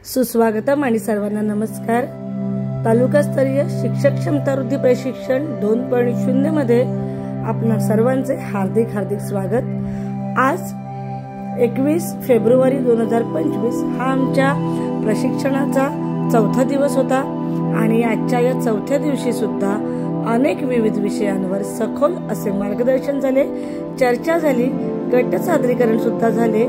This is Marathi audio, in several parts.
सुस्वागतम आणि सर्वांना नमस्कार। तालुकास्तरीय शिक्षक क्षमता वृद्धी प्रशिक्षण 2.0 मध्ये आपणा सर्वांचे हार्दिक स्वागत। आज 21 फेब्रुवारी 2025 हा आमच्या प्रशिक्षणाचा चौथा दिवस होता आणि आजच्या या चौथ्या दिवशी सुद्धा अनेक विविध विषयांवर सखोल असे मार्गदर्शन झाले, चर्चा झाली, गट सादरीकरण सुद्धा झाले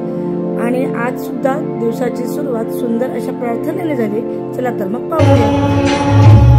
आणि आज सुद्धा दिवसाची सुरुवात सुंदर अशा प्रार्थनेने झाली। चला तर मग पाहूया।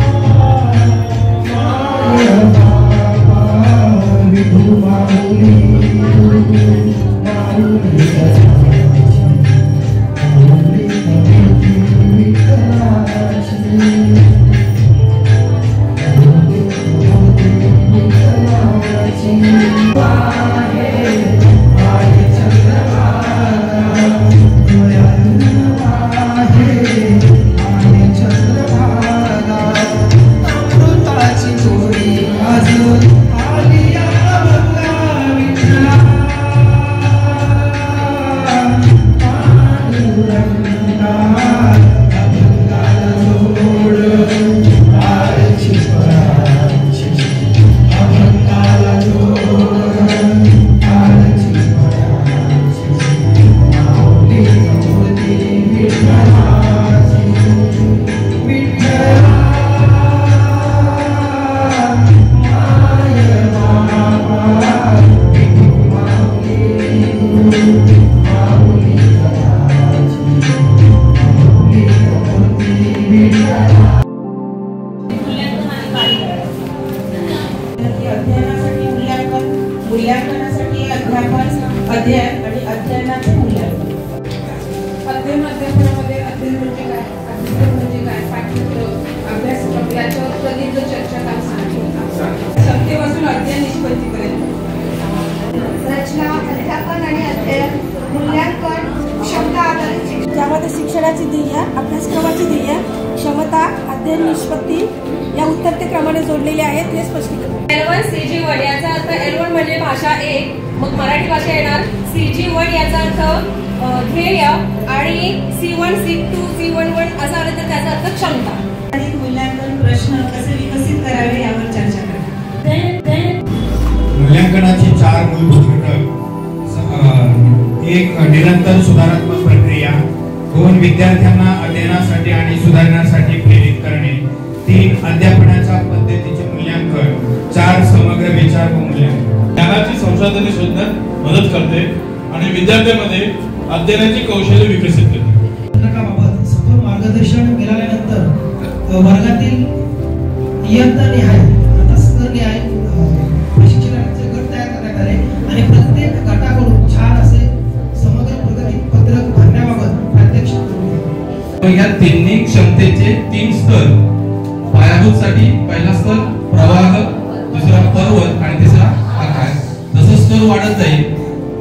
मूल्यांकनासाठी अध्यापन, अध्ययन आणि अध्ययनाचे मूल्यांकन। अध्ययन अध्यापनामध्ये अध्ययन म्हणजे काय, अध्ययन म्हणजे काय, पाठ्यक्रम, अभ्यासक्रम याच्यावर प्रदीर्घ चर्चा काल झाली होती। क्षमतेपासून अध्ययन निष्पत्तीपर्यंत रचना, अध्यापन आणि अध्ययन, मूल्यांकन, क्षमता आधारित शिक्षण, ज्यामध्ये शिक्षणाची ध्येय, अभ्यासक्रमाची ध्येय, क्षमता, अध्ययन निष्पत्ती या उत्तरते क्रमाने जोडलेले आहेत हे स्पष्टीकरण। L1 CG1 याचा अर्थ L1 म्हणजे भाषा 1, मग मराठी भाषा येणार। CG1 याचा अर्थ ध्येय आणि C1 C2 C11 असा अर्थ, त्याचा अर्थ क्षमता। मूल्यांकन प्रश्न कसे विकसित करावे यावर चर्चा करा। मूल्यांकनाची 4 मूलभूत घटक: 1 निरंतर सुधारात्मक प्रक्रिया, 2 विद्यार्थ्यांना अध्ययनासाठी आणि सुधारण्यासाठी प्रेरित करणे, 3 अध्यापनाच्या पद्धतीचे मूल्यांकन, 4 समग्र विचार व मूल्यांकन। ज्ञानाची संसाधने शोधण्यात मदत करते आणि विद्यार्थ्यांमध्ये अध्ययनाची कौशल्य विकसित करते। घटकाबाबत सखोल मार्गदर्शन मिळाल्यानंतर वर्गातील इयत्ता निहाय आता स्तर निहाय प्रशिक्षणाचे गट तयार करण्यात आले आणि प्रत्येक गटाकडून छान असे समग्र प्रगती पत्रक भरण्याबाबत प्रात्यक्षिक केले। या तिन्ही क्षमतेचे 3 स्तर: पायाभूतसाठी पहिला स्तर प्रवाह, दुसरा पर्वत आणि तिसरा आकार। जसं स्तर वाढत जाईल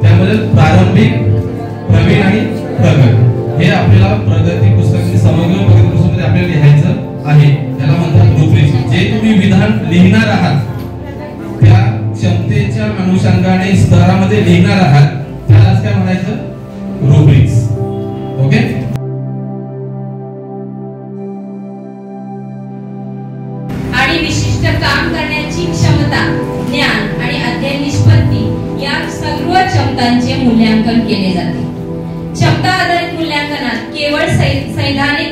त्यामध्ये प्रारंभिक, प्रवीण आणि प्रगत हे आपल्याला प्रगती पुस्तकाची समग्र प्रगती पुस्तकामध्ये आपल्याला लिहायचं आहे। त्याला म्हणतात रूब्रिक्स। जे तुम्ही विधान लिहिणार आहात त्या क्षमतेच्या अनुषंगाने स्तरामध्ये लिहिणार आहात त्यालाच काय म्हणायचं? रूब्रिक्स। ओके। आणि विशिष्ट काम करण्याची क्षमता, ज्ञान आणि अध्ययन निष्पत्ती या सर्व क्षमतांचे मूल्यांकन केले जाते। क्षमता आधारित मूल्यांकनात केवळ सैद्धांतिक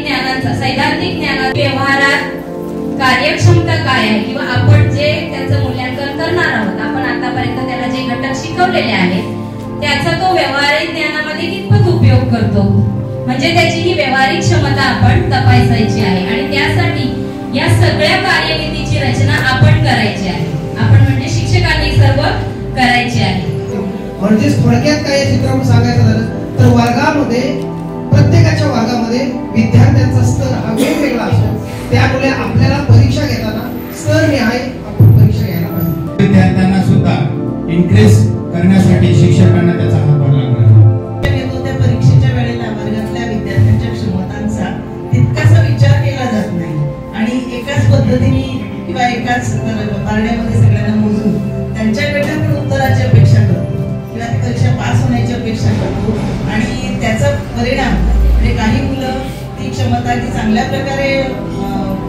ज्ञानात व्यवहारात कार्यक्षमता काय आहे किंवा आपण जे त्याचं मूल्यांकन करणार आहोत, आपण आतापर्यंत त्याला जे घटक शिकवलेले आहेत त्याचा तो व्यावहारिक ज्ञानामध्ये कितपत उपयोग करतो, म्हणजे त्याची ही व्यावहारिक क्षमता आपण तपासायची आहे आणि त्यासाठी या सगळ्या कार्यनीतीची रचना आपण करायची आहे। आपण म्हणजे शिक्षकांनी सर्व करायचे आहे। म्हणजे थोडक्यात काय चित्रातून सांगायचं झालं तर वर्गामध्ये प्रत्येकाच्या वर्गामध्ये विद्यार्थ्यांचा स्तर हा वेगवेगळा असतो, त्यामुळे आपल्याला परीक्षा घेताना स्तर निहाय आपण परीक्षा घ्यायला पाहिजे। विद्यार्थ्यांना सुद्धा इन्क्रीज करण्यासाठी शिक्षकांना त्याचा हातभार लागणार आहे। त्या परीक्षेच्या वेळेला वर्गातल्या विद्यार्थ्यांच्या क्षमतांचा तितकासा विचार केला जात नाही आणि एकाच पद्धतीने किंवा एकाच पारड्यामध्ये सगळ्यांना मोजून त्यांच्याकडे उत्तराची अपेक्षा करतो किंवा ती परीक्षा पास होण्याची अपेक्षा करतो आणि त्याचा परिणाम म्हणजे काही मुलं ती चांगल्या प्रकारे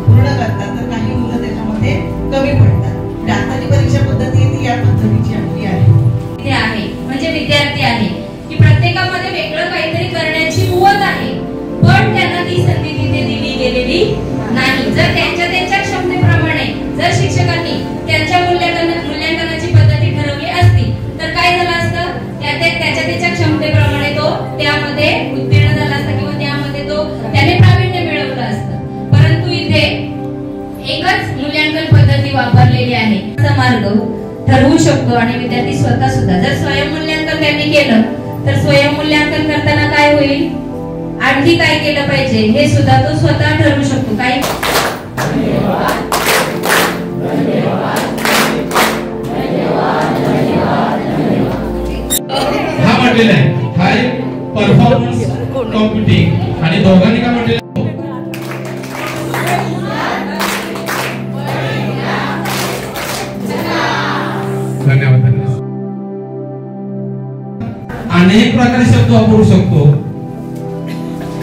पूर्ण करतात तर काही मुलं त्याच्यामध्ये कमी पडतात. आताची परीक्षा पद्धती ती या पद्धतीची आपली आहे म्हणजे विद्यार्थी आहे की प्रत्येकामध्ये वेगळं काहीतरी करण्याची कुवत आहे, पण त्यांना ती संधी तिथे दिली गेलेली नाही. जर त्यांच्या क्षमतेप्रमाणे जर शिक्षकांनी त्यांच्या मूल्यांकनाची पद्धती ठरवली असती तर काय झालं असतं, त्याच्या क्षमतेप्रमाणे तो त्यामध्ये उत्तीर्ण झाला असता किंवा त्यामध्ये तो त्याने प्रावीण्य मिळवलं असतं. परंतु इथे एकच मूल्यांकन पद्धती वापरलेली आहे. मार्ग ठरवू शकतो आणि विद्यार्थी स्वतः सुद्धा जर स्वयंमूल्यांकन त्यांनी केलं तर स्वयंमूल्यांकन करताना काय होईल, आणखी काय केलं पाहिजे हे सुद्धा तो स्वतः ठरवू शकतो. काय हा म्हटलेला आहे, हा एक परफॉर्मन्स कॉम्प्युटिंग आणि दोघांनी काय म्हटलेलं अनेक प्रकारे शब्द वापरू शकतो,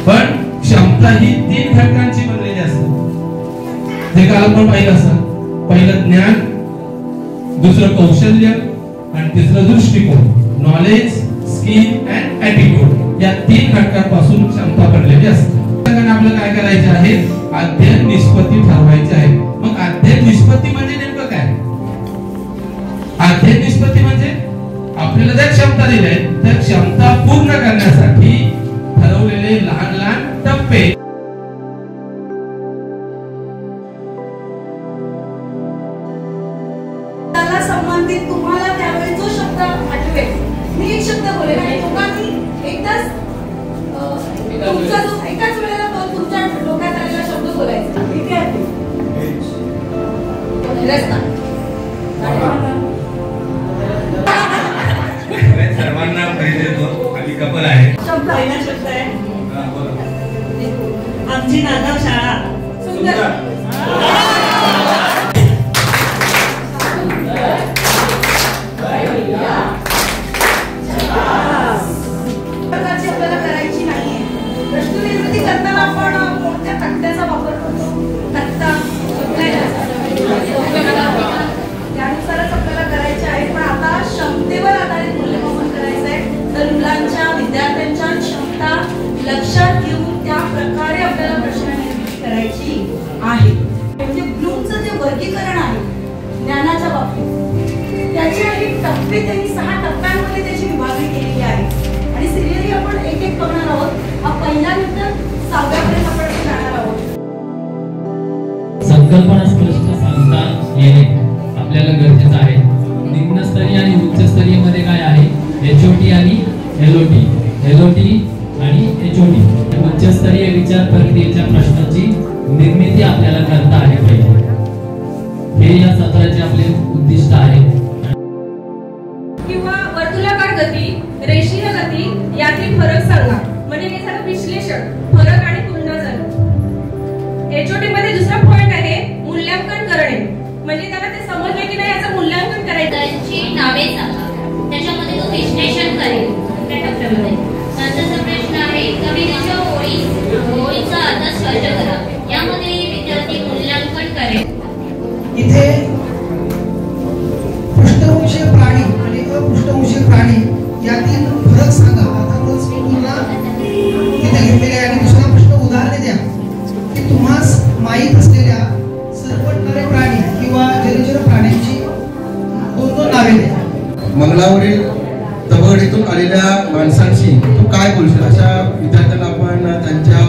पण क्षमता ही 3 घटकांची बनलेली असते. जे काल आपण पाहिलं असं, पहिलं ज्ञान, दुसरं कौशल्य आणि तिसरं दृष्टिकोन, नॉलेज, स्किल अँड ॲटिट्यूड. या 3 घटकांपासून क्षमता बनलेली असते. आपल्याला काय करायचे आहे, अध्ययन निष्पत्ती ठरवायची आहे. मग अध्ययन निष्पत्ती म्हणजे नेमकं काय? अध्ययन निष्पत्ती म्हणजे आपल्याला जर क्षमता दिल्या तर क्षमता पूर्ण करण्यासाठी ठरवलेले लहान लहान टप्पे. त्याला संबंधित तुम्हाला त्यावेळी जो शब्द आठवेल, मी एक शब्द बोलेन आणि लोकांनी एकदाच तुमचा जो एकाच वेळेला तुमच्या डोक्यात आलेला शब्द बोलायचा. ठीक आहे? रस्ता सर्वांना पहिले देतो. खाली कपल आहे. पहिला शब्द आहे आमची नागाव शाळा. सुंदर. आपल्याला करायची नाहीये. प्रश्न निर्मिती करताना आपण कोणत्या तक्त्याचा वापर करतो? तक्ता त्यानुसारच आपल्याला करायचे आहे. पण आता क्षमतेवर आधारित मूल्यमापन करायचं आहे. तर मुलांच्या विद्यार्थ्यांच्या क्षमता लक्षात घेऊन त्या प्रकारे आपल्याला प्रश्न निर्मिती करायची आहे. म्हणजे ब्लूमचं जे वर्गीकरण आहे ज्ञानाच्या बाबतीत, त्याचे एक टप्पे त्यांनी 6 टप्प्यांमध्ये त्याची विभागणी केलेली आहे आणि सिरियली आपण एक एक बघणार आहोत. हा पहिल्यानंतर 6व्यापर्यंत आपण जाणार आहोत. संकल्पना स्पष्ट सांगता येणे आपल्याला गरजेचं आहे. निम्नस्तरीय आणि उच्चस्तरीय मध्ये काय आहे, HOT आणि LOT आणि HOT. उच्चस्तरीय विचार प्रक्रियेच्या प्रश्नाची निर्मिती आपल्याला करता आली पाहिजे. हे या सत्राचे आपले उद्दिष्ट आहे. किंवा वर्तुळाकार गती, रेषीय गती यातील फरक सांगा. म्हणजे हे झालं विश्लेषण, फरक आणि तुलना झालं. HOT मध्ये दुसरा पॉइंट आहे मूल्यांकन करणे. म्हणजे त्याला ते समजले की नाही याचं मूल्यांकन करायचं. त्यांची नावे सांगा, त्याच्यामध्ये तो विश्लेषण करेल त्या टप्प्यामध्ये. नंतरचा प्रश्न आहे कवितेच्या ओळीचा अर्थ स्पष्ट करा. यामध्ये विद्यार्थी मूल्यांकन करेल. इथे पृष्ठवंशीय प्राणी आणि अपृष्ठवंशीय प्राणी यातील फरक सांगा. अर्थातच तुलना इथे घेतलेली आहे. आणि दुसरा प्रश्न उदाहरणे द्या की तुम्हास माहीत असलेल्या सर्व नर प्राणी किंवा जलचर प्राण्यांची 2 नावे द्या. मंगळावरील तबकडीतून आलेल्या माणसांशी तू काय बोलशील, अशा विद्यार्थ्यांना आपण त्यांच्या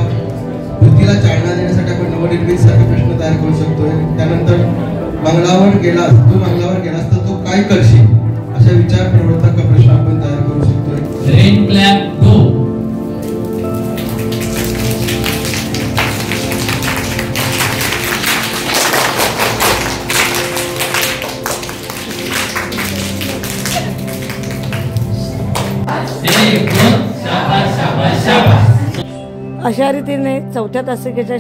बुद्धीला चालना देण्यासाठी आपण नवनिर्मित सारखे प्रश्न तयार करू शकतोय. त्यानंतर मंगळावर गेलास तर तू काय करशील, अशा विचार प्रवर्तक प्रश्न आपण तयार करू शकतोय. रेन क्लॅप गो. अशा रीतीने 4थ्या तासिकेच्या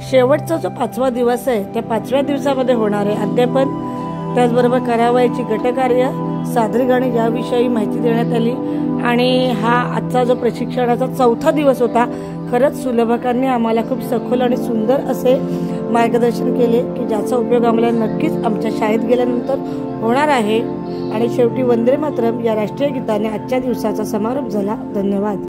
शेवटचा जो 5वा दिवस आहे त्या 5व्या दिवसामध्ये होणारे अध्यापन, त्याचबरोबर करावयाची गटकार्य, सादरीकरण याविषयी माहिती देण्यात आली. आणि हा आजचा जो प्रशिक्षणाचा 4था दिवस होता खरंच सुलभकांनी आम्हाला खूप सखोल आणि सुंदर असे मार्गदर्शन केले की ज्याचा उपयोग आम्हाला नक्कीच आमच्या शाळेत गेल्यानंतर होणार आहे. आणि शेवटी वंदे मातरम या राष्ट्रीय गीताने आजच्या दिवसाचा समारोप झाला. धन्यवाद.